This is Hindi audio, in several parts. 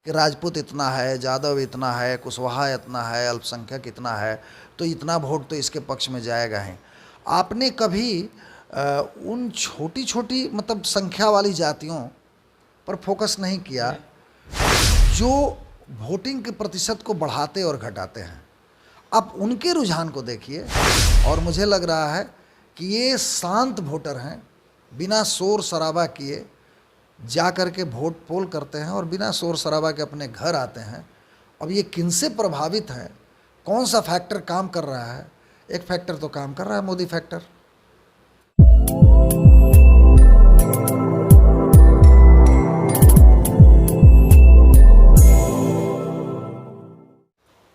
कि राजपूत इतना है, यादव इतना है, कुशवाहा इतना है, अल्पसंख्यक इतना है, तो इतना वोट तो इसके पक्ष में जाएगा ही। आपने कभी उन छोटी छोटी मतलब संख्या वाली जातियों पर फोकस नहीं किया जो वोटिंग के प्रतिशत को बढ़ाते और घटाते हैं। आप उनके रुझान को देखिए और मुझे लग रहा है कि ये शांत वोटर हैं, बिना शोर शराबा किए जा कर के वोट पोल करते हैं और बिना शोर शराबा के अपने घर आते हैं। अब ये किनसे प्रभावित है, कौन सा फैक्टर काम कर रहा है? एक फैक्टर तो काम कर रहा है, मोदी फैक्टर।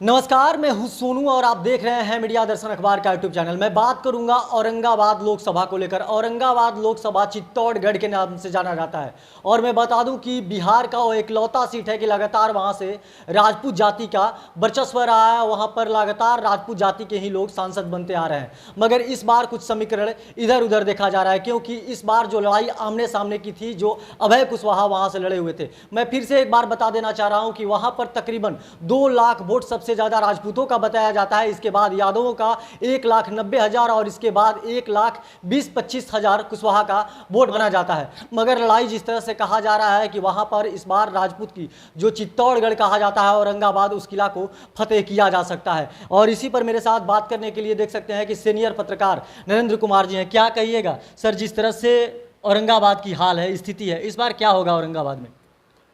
नमस्कार, मैं हूं सोनू और आप देख रहे हैं मीडिया दर्शन अखबार का यूट्यूब चैनल। मैं बात करूंगा औरंगाबाद लोकसभा को लेकर। औरंगाबाद लोकसभा चित्तौड़गढ़ के नाम से जाना जाता है और मैं बता दूं कि बिहार का वो एकलौता सीट है कि लगातार वहां से राजपूत जाति का वर्चस्व रहा है। वहां पर लगातार राजपूत जाति के ही लोग सांसद बनते आ रहे हैं, मगर इस बार कुछ समीकरण इधर उधर देखा जा रहा है, क्योंकि इस बार जो लड़ाई आमने सामने की थी, जो अभय कुशवाहा वहां से लड़े हुए थे। मैं फिर से एक बार बता देना चाह रहा हूं कि वहां पर तकरीबन 2 लाख वोट सबसे ज्यादा राजपूतों का बताया जाता है। इसके बाद यादवों का 1,90,000 और इसके बाद 1,20,25,000 कुशवाहा का वोट बना जाता है। मगर लड़ाई जिस तरह से कहा जा रहा है कि वहां पर इस बार राजपूत की जो चित्तौड़गढ़ कहा जाता है औरंगाबाद, उस किला को फतेह किया जा सकता है। और इसी पर मेरे साथ बात करने के लिए देख सकते हैं कि सीनियर पत्रकार नरेंद्र कुमार जी हैं। क्या कहिएगा सर, जिस तरह से औरंगाबाद की हाल है, स्थिति है, इस बार क्या होगा औरंगाबाद में?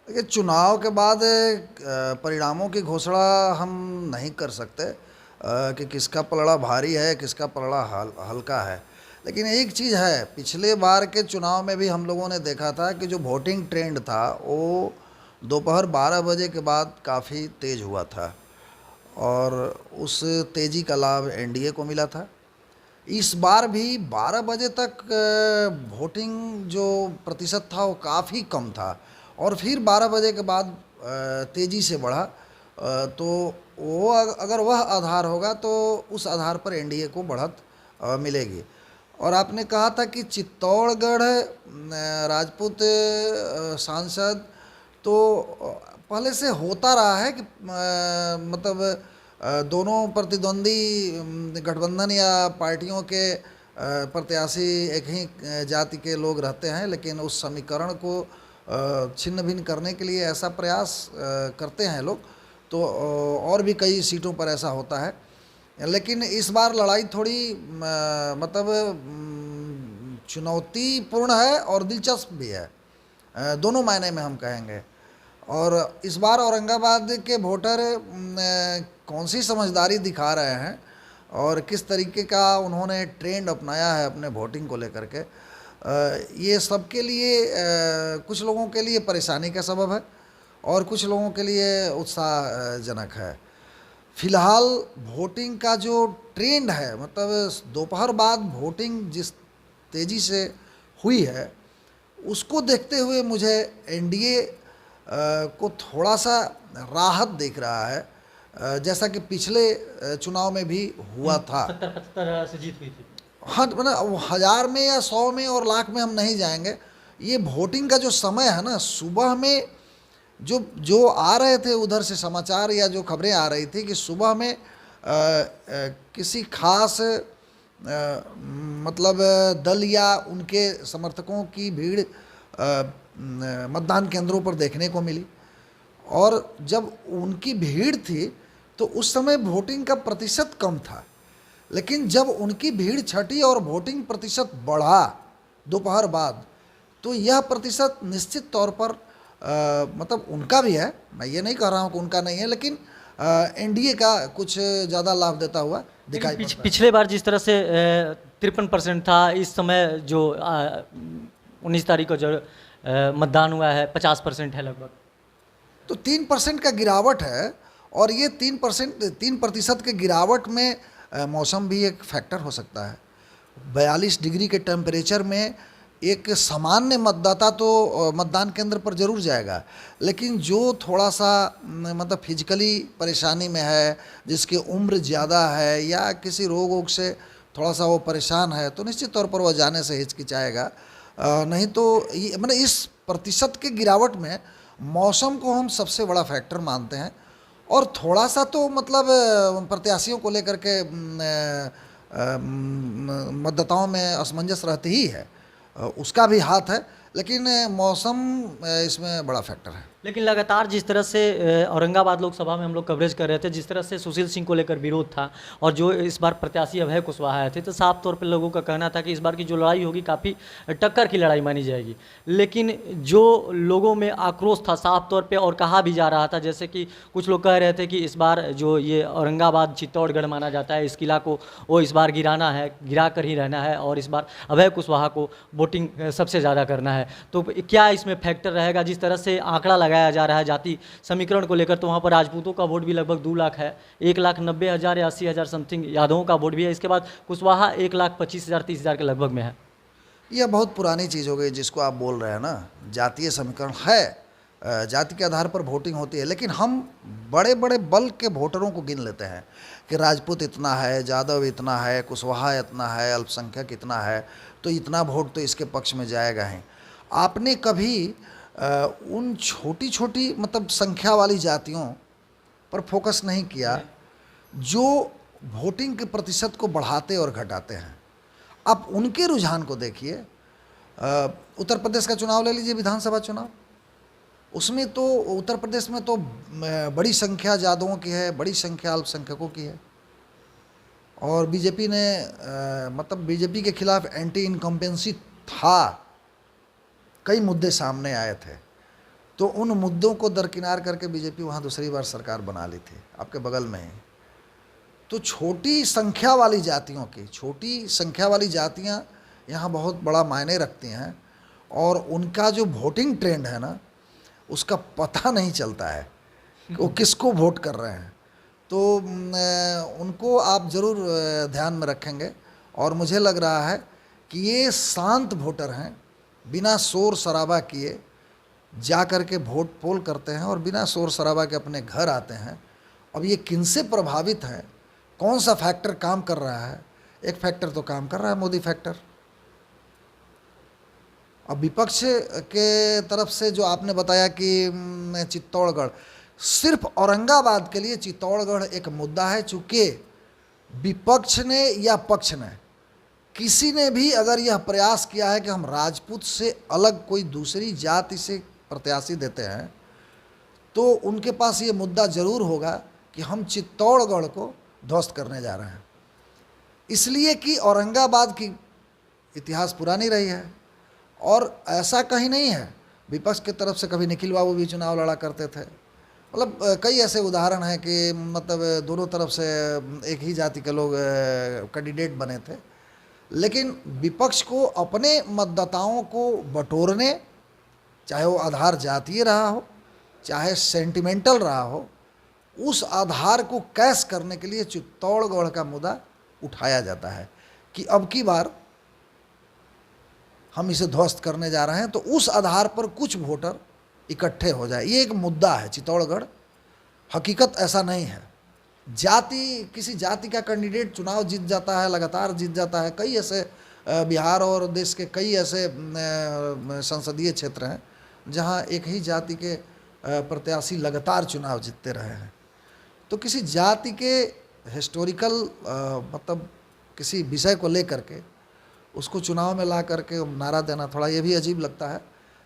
ये चुनाव के बाद परिणामों की घोषणा हम नहीं कर सकते कि किसका पलड़ा भारी है, किसका पलड़ा हल्का है। लेकिन एक चीज़ है, पिछले बार के चुनाव में भी हम लोगों ने देखा था कि जो वोटिंग ट्रेंड था वो दोपहर 12 बजे के बाद काफ़ी तेज़ हुआ था और उस तेज़ी का लाभ एनडीए को मिला था। इस बार भी 12 बजे तक वोटिंग जो प्रतिशत था वो काफ़ी कम था और फिर 12 बजे के बाद तेज़ी से बढ़ा। तो वो अगर वह आधार होगा तो उस आधार पर एनडीए को बढ़त मिलेगी। और आपने कहा था कि चित्तौड़गढ़ राजपूत सांसद तो पहले से होता रहा है कि मतलब दोनों प्रतिद्वंदी गठबंधन या पार्टियों के प्रत्याशी एक ही जाति के लोग रहते हैं, लेकिन उस समीकरण को छिन्न भिन्न करने के लिए ऐसा प्रयास करते हैं लोग। तो और भी कई सीटों पर ऐसा होता है, लेकिन इस बार लड़ाई थोड़ी मतलब चुनौतीपूर्ण है और दिलचस्प भी है, दोनों मायने में हम कहेंगे। और इस बार औरंगाबाद के वोटर कौन सी समझदारी दिखा रहे हैं और किस तरीके का उन्होंने ट्रेंड अपनाया है अपने वोटिंग को लेकर के, ये सबके लिए कुछ लोगों के लिए परेशानी का सबब है और कुछ लोगों के लिए उत्साहजनक है। फिलहाल वोटिंग का जो ट्रेंड है, मतलब दोपहर बाद वोटिंग जिस तेज़ी से हुई है, उसको देखते हुए मुझे एनडीए को थोड़ा सा राहत दिख रहा है, जैसा कि पिछले चुनाव में भी हुआ था। 70-75 से जीत हुई थी। हाँ, मतलब 1000 में या 100 में और लाख में हम नहीं जाएंगे। ये वोटिंग का जो समय है ना, सुबह में जो आ रहे थे उधर से समाचार या जो खबरें आ रही थी कि सुबह में किसी खास मतलब दल या उनके समर्थकों की भीड़ मतदान केंद्रों पर देखने को मिली, और जब उनकी भीड़ थी तो उस समय वोटिंग का प्रतिशत कम था। लेकिन जब उनकी भीड़ छटी और वोटिंग प्रतिशत बढ़ा दोपहर बाद, तो यह प्रतिशत निश्चित तौर पर मतलब उनका भी है, मैं ये नहीं कह रहा हूँ कि उनका नहीं है, लेकिन एनडीए का कुछ ज़्यादा लाभ देता हुआ दिखाई पड़ता है। पिछले बार जिस तरह से 53% था, इस समय जो 19 तारीख को जो मतदान हुआ है 50% है लगभग। तो 3% का गिरावट है, और ये 3% के गिरावट में मौसम भी एक फैक्टर हो सकता है। 42 डिग्री के टेम्परेचर में एक सामान्य मतदाता तो मतदान केंद्र पर जरूर जाएगा, लेकिन जो थोड़ा सा मतलब फिजिकली परेशानी में है, जिसकी उम्र ज़्यादा है या किसी रोग वोग से थोड़ा सा वो परेशान है, तो निश्चित तौर पर वह जाने से हिचकिचाएगा। नहीं तो ये मतलब इस प्रतिशत के गिरावट में मौसम को हम सबसे बड़ा फैक्टर मानते हैं, और थोड़ा सा तो मतलब प्रत्याशियों को लेकर के मतदाताओं में असमंजस रहती ही है, उसका भी हाथ है, लेकिन मौसम इसमें बड़ा फैक्टर है। लेकिन लगातार जिस तरह से औरंगाबाद लोकसभा में हम लोग कवरेज कर रहे थे, जिस तरह से सुशील सिंह को लेकर विरोध था और जो इस बार प्रत्याशी अभय कुशवाहा आए थे, तो साफ तौर पे लोगों का कहना था कि इस बार की जो लड़ाई होगी काफ़ी टक्कर की लड़ाई मानी जाएगी। लेकिन जो लोगों में आक्रोश था साफ तौर पे, और कहा भी जा रहा था, जैसे कि कुछ लोग कह रहे थे कि इस बार जो ये औरंगाबाद चित्तौड़गढ़ माना जाता है, इस किला को वो इस बार गिराना है, गिरा कर ही रहना है, और इस बार अभय कुशवाहा को वोटिंग सबसे ज़्यादा करना है। तो क्या इसमें फैक्टर रहेगा? जिस तरह से आंकड़ा लगाया जा रहा है जाति समीकरण को लेकर, तो वहाँ पर राजपूतों का वोट भी लगभग 2 लाख है, 1,90,000 या 80,000 समथिंग यादवों का वोट भी है, इसके बाद कुशवाहा 1,25,000 30,000 के लगभग में है। यह बहुत पुरानी चीज़ हो गई जिसको आप बोल रहे हैं ना, जातीय समीकरण है, जाति के आधार पर वोटिंग होती है, लेकिन हम बड़े बड़े बल्क के वोटरों को गिन लेते हैं कि राजपूत इतना है, यादव इतना है, कुशवाहा इतना है, अल्पसंख्यक इतना है, तो इतना वोट तो इसके पक्ष में जाएगा ही। आपने कभी उन छोटी छोटी मतलब संख्या वाली जातियों पर फोकस नहीं किया जो वोटिंग के प्रतिशत को बढ़ाते और घटाते हैं। आप उनके रुझान को देखिए। उत्तर प्रदेश का चुनाव ले लीजिए, विधानसभा चुनाव, उसमें तो उत्तर प्रदेश में तो बड़ी संख्या यादवों की है, बड़ी संख्या अल्पसंख्यकों की है, और बीजेपी ने मतलब बीजेपी के खिलाफ एंटी इनकम्पेंसी था, कई मुद्दे सामने आए थे, तो उन मुद्दों को दरकिनार करके बीजेपी वहाँ दूसरी बार सरकार बना ली थी, आपके बगल में ही। तो छोटी संख्या वाली जातियों की, छोटी संख्या वाली जातियाँ यहाँ बहुत बड़ा मायने रखती हैं, और उनका जो वोटिंग ट्रेंड है ना, उसका पता नहीं चलता है वो किसको वोट कर रहे हैं। तो उनको आप ज़रूर ध्यान में रखेंगे, और मुझे लग रहा है कि ये शांत वोटर हैं, बिना शोर शराबा किए जा कर के वोट पोल करते हैं और बिना शोर शराबा के अपने घर आते हैं। अब ये किनसे प्रभावित है, कौन सा फैक्टर काम कर रहा है? एक फैक्टर तो काम कर रहा है, मोदी फैक्टर। अब विपक्ष के तरफ से जो आपने बताया कि चित्तौड़गढ़, सिर्फ औरंगाबाद के लिए चित्तौड़गढ़ एक मुद्दा है, चूँकि विपक्ष ने या पक्ष ने, किसी ने भी अगर यह प्रयास किया है कि हम राजपूत से अलग कोई दूसरी जाति से प्रत्याशी देते हैं, तो उनके पास ये मुद्दा ज़रूर होगा कि हम चित्तौड़गढ़ को ध्वस्त करने जा रहे हैं, इसलिए कि औरंगाबाद की इतिहास पुरानी रही है। और ऐसा कहीं नहीं है, विपक्ष की तरफ से कभी निखिल बाबू भी चुनाव लड़ा करते थे, मतलब कई ऐसे उदाहरण हैं कि मतलब दोनों तरफ से एक ही जाति के लोग कैंडिडेट बने थे, लेकिन विपक्ष को अपने मतदाताओं को बटोरने, चाहे वो आधार जातीय रहा हो, चाहे सेंटिमेंटल रहा हो, उस आधार को कैश करने के लिए चित्तौड़गढ़ का मुद्दा उठाया जाता है कि अब की बार हम इसे ध्वस्त करने जा रहे हैं, तो उस आधार पर कुछ वोटर इकट्ठे हो जाए। ये एक मुद्दा है चित्तौड़गढ़, हकीकत ऐसा नहीं है। जाति, किसी जाति का कैंडिडेट चुनाव जीत जाता है, लगातार जीत जाता है। कई ऐसे बिहार और देश के कई ऐसे संसदीय क्षेत्र हैं जहां एक ही जाति के प्रत्याशी लगातार चुनाव जीतते रहे हैं। तो किसी जाति के हिस्टोरिकल मतलब किसी विषय को लेकर के उसको चुनाव में ला करके नारा देना थोड़ा ये भी अजीब लगता है,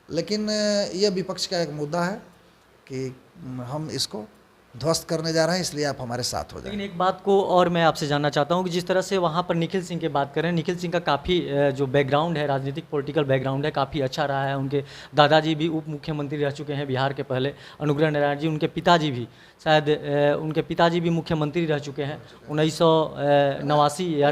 लेकिन यह विपक्ष का एक मुद्दा है कि हम इसको ध्वस्त करने जा रहे हैं, इसलिए आप हमारे साथ हो जाएं। लेकिन एक बात को और मैं आपसे जानना चाहता हूं कि जिस तरह से वहां पर निखिल सिंह की बात करें, निखिल सिंह का काफ़ी जो बैकग्राउंड है, राजनीतिक पॉलिटिकल बैकग्राउंड है, काफ़ी अच्छा रहा है। उनके दादाजी भी उप मुख्यमंत्री रह चुके हैं बिहार के पहले, अनुग्रह नारायण जी, उनके पिताजी भी शायद उनके पिताजी भी मुख्यमंत्री रह चुके हैं 1989 या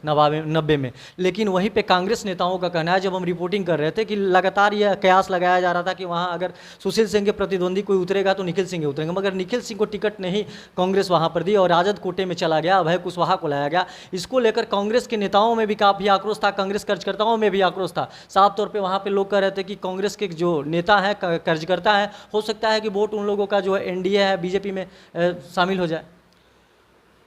90 में। लेकिन वहीं पे कांग्रेस नेताओं का कहना है, जब हम रिपोर्टिंग कर रहे थे, कि लगातार यह कयास लगाया जा रहा था कि वहाँ अगर सुशील सिंह के प्रतिद्वंदी कोई उतरेगा तो निखिल सिंह उतरेंगे, मगर निखिल सिंह को टिकट नहीं कांग्रेस वहाँ पर दी और राजद कोटे में चला गया, अभय कुशवाहा को लाया गया। इसको लेकर कांग्रेस के नेताओं में भी काफ़ी आक्रोश था, कांग्रेस कार्यकर्ताओं में भी आक्रोश था। साफ तौर पर वहाँ पर लोग कह रहे थे कि कांग्रेस के जो नेता हैं, कार्यकर्ता हैं, हो सकता है कि वोट उन लोगों का जो एनडीए है, बीजेपी में शामिल हो जाए।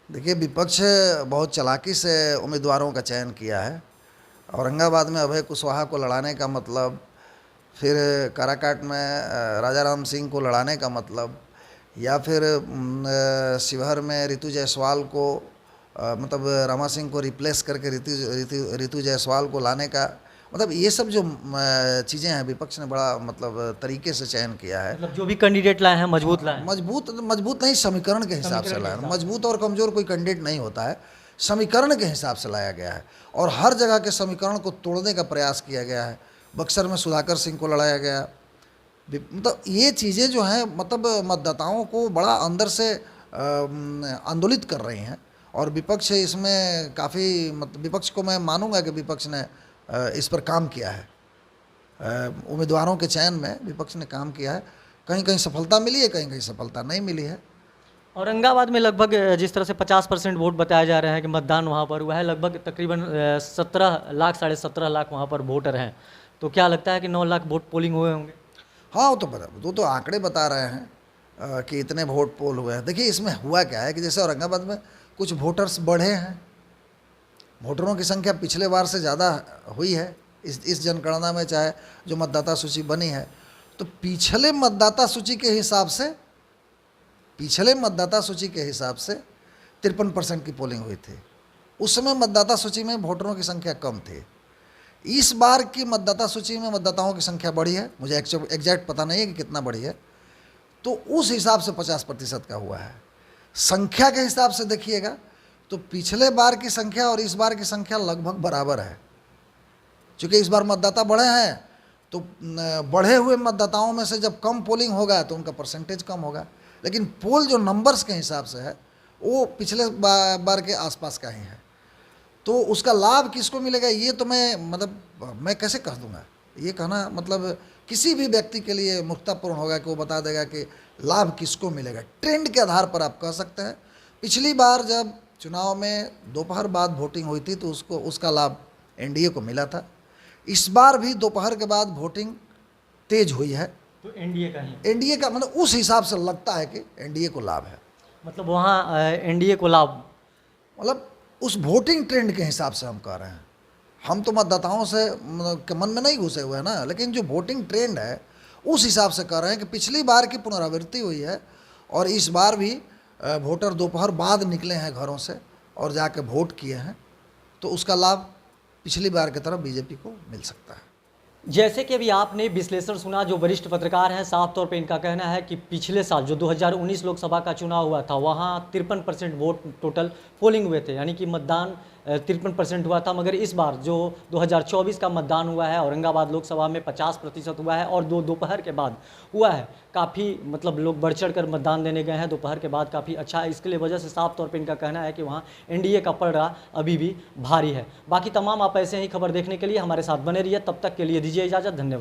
देखिए, विपक्ष बहुत चालाकी से उम्मीदवारों का चयन किया है। औरंगाबाद में अभय कुशवाहा को लड़ाने का मतलब फिर काराकाट में राजा राम सिंह को लड़ाने का मतलब, या फिर शिवहर में रितु जायसवाल को मतलब रमा सिंह को रिप्लेस करके रितु जायसवाल को लाने का, मतलब ये सब जो चीज़ें हैं विपक्ष ने बड़ा मतलब तरीके से चयन किया है। मतलब जो भी कैंडिडेट लाए हैं मजबूत लाए हैं। मजबूत नहीं, समीकरण के हिसाब से लाया। मजबूत और कमज़ोर कोई कैंडिडेट नहीं होता है, समीकरण के हिसाब से लाया गया है और हर जगह के समीकरण को तोड़ने का प्रयास किया गया है। बक्सर में सुधाकर सिंह को लड़ाया गया, मतलब ये चीज़ें जो हैं मतलब मतदाताओं को बड़ा अंदर से आंदोलित कर रही हैं और विपक्ष इसमें काफ़ी विपक्ष को मैं मानूंगा कि विपक्ष ने इस पर काम किया है। उम्मीदवारों के चयन में विपक्ष ने काम किया है, कहीं कहीं सफलता मिली है, कहीं कहीं सफलता नहीं मिली है। औरंगाबाद में लगभग जिस तरह से 50% वोट बताया जा रहा है कि मतदान वहाँ पर हुआ है, लगभग तकरीबन 17 लाख 17.5 लाख वहाँ पर वोटर हैं, तो क्या लगता है कि 9 लाख वोट पोलिंग हुए होंगे? हाँ वो तो आंकड़े बता रहे हैं कि इतने वोट पोल हुए हैं। देखिए इसमें हुआ क्या है कि जैसे औरंगाबाद में कुछ वोटर्स बढ़े हैं, वोटरों की संख्या पिछले बार से ज़्यादा हुई है इस जनगणना में, चाहे जो मतदाता सूची बनी है। तो पिछले मतदाता सूची के हिसाब से 53% की पोलिंग हुई थी। उस समय मतदाता सूची में वोटरों की संख्या कम थी। इस बार की मतदाता सूची में मतदाताओं की संख्या बढ़ी है, मुझे एग्जैक्ट पता नहीं है कि कितना बढ़ी है, तो उस हिसाब से 50% का हुआ है। संख्या के हिसाब से देखिएगा तो पिछले बार की संख्या और इस बार की संख्या लगभग बराबर है। चूँकि इस बार मतदाता बढ़े हैं तो बढ़े हुए मतदाताओं में से जब कम पोलिंग होगा तो उनका परसेंटेज कम होगा, लेकिन पोल जो नंबर्स के हिसाब से है वो पिछले बार के आसपास का ही है। तो उसका लाभ किसको मिलेगा ये तो मैं कैसे कह दूंगा, ये कहना मतलब किसी भी व्यक्ति के लिए मूर्खतापूर्ण होगा कि वो बता देगा कि लाभ किसको मिलेगा। ट्रेंड के आधार पर आप कह सकते हैं। पिछली बार जब चुनाव में दोपहर बाद वोटिंग हुई थी तो उसका लाभ एनडीए को मिला था। इस बार भी दोपहर के बाद वोटिंग तेज हुई है तो एनडीए का मतलब उस हिसाब से लगता है कि एनडीए को लाभ है। मतलब वहाँ एनडीए को लाभ, मतलब उस वोटिंग ट्रेंड के हिसाब से हम कह रहे हैं। हम तो मतदाताओं से के मन में नहीं घुसे हुए हैं ना, लेकिन जो वोटिंग ट्रेंड है उस हिसाब से कह रहे हैं कि पिछली बार की पुनरावृत्ति हुई है और इस बार भी वोटर दोपहर बाद निकले हैं घरों से और जाके वोट किए हैं, तो उसका लाभ पिछली बार की तरह बीजेपी को मिल सकता है। जैसे कि अभी आपने विश्लेषण सुना, जो वरिष्ठ पत्रकार हैं, साफ तौर पे इनका कहना है कि पिछले साल जो 2019 लोकसभा का चुनाव हुआ था वहाँ 53% वोट टोटल पोलिंग हुए थे, यानी कि मतदान 53% हुआ था। मगर इस बार जो 2024 का मतदान हुआ है औरंगाबाद लोकसभा में 50% हुआ है और दोपहर के बाद हुआ है। काफ़ी मतलब लोग बढ़ चढ़ कर मतदान देने गए हैं दोपहर के बाद, काफ़ी अच्छा है। इसके लिए वजह से साफ तौर पे इनका कहना है कि वहाँ एनडीए का पलड़ा अभी भी भारी है। बाकी तमाम आप ऐसे ही खबर देखने के लिए हमारे साथ बने रहिए। तब तक के लिए दीजिए इजाज़त, धन्यवाद।